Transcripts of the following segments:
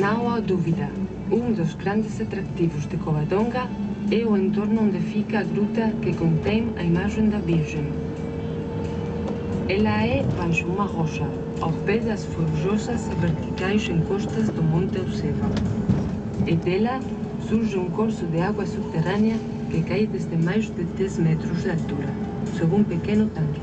Não há dúvida, um dos grandes atrativos de Covadonga é o entorno onde fica a gruta que contém a imagem da Virgem. Ela é baixo uma rocha, ao pé das forjosas e verticais encostas do Monte Eusébio. E dela surge um curso de água subterrânea que cai desde mais de 10 metros de altura, sob um pequeno tanque.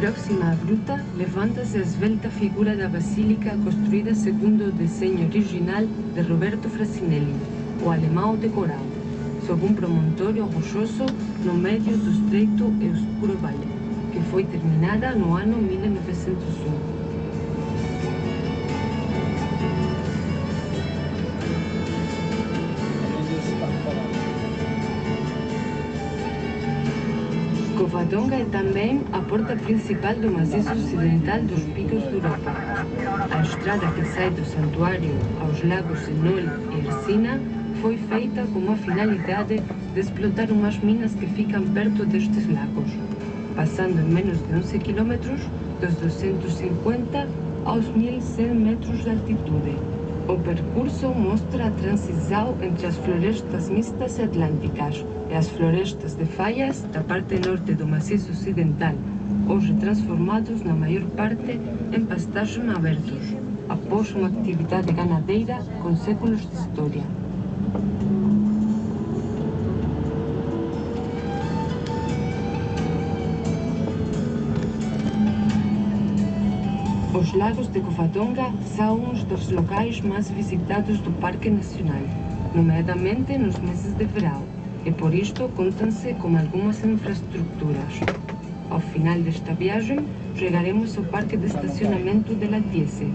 Próxima à gruta, levanta-se a esvelta figura da basílica construída segundo o desenho original de Roberto Frassinelli, o alemão decorado, sob um promontório rochoso no meio do estreito e escuro vale, que foi terminada no ano 1901. Covadonga é também a porta principal do maciço ocidental dos Picos de Europa. A estrada que sai do santuário aos lagos Enol e Ercina foi feita com a finalidade de explotar umas minas que ficam perto destes lagos, passando em menos de 11 km dos 250 aos 1100 metros de altitude. O percurso mostra a transição entre as florestas mistas e atlânticas e as florestas de fallas da parte norte do maciço ocidental, hoje transformados na maior parte em pastagem abertos, após uma atividade ganadeira com séculos de história. Os lagos de Covadonga são uns dos locais mais visitados do Parque Nacional, nomeadamente nos meses de verão, e por isto contam-se com algumas infraestruturas. Ao final desta viagem, chegaremos ao parque de estacionamento de La Tiese,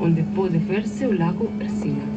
onde pode ver-se o lago Ercina.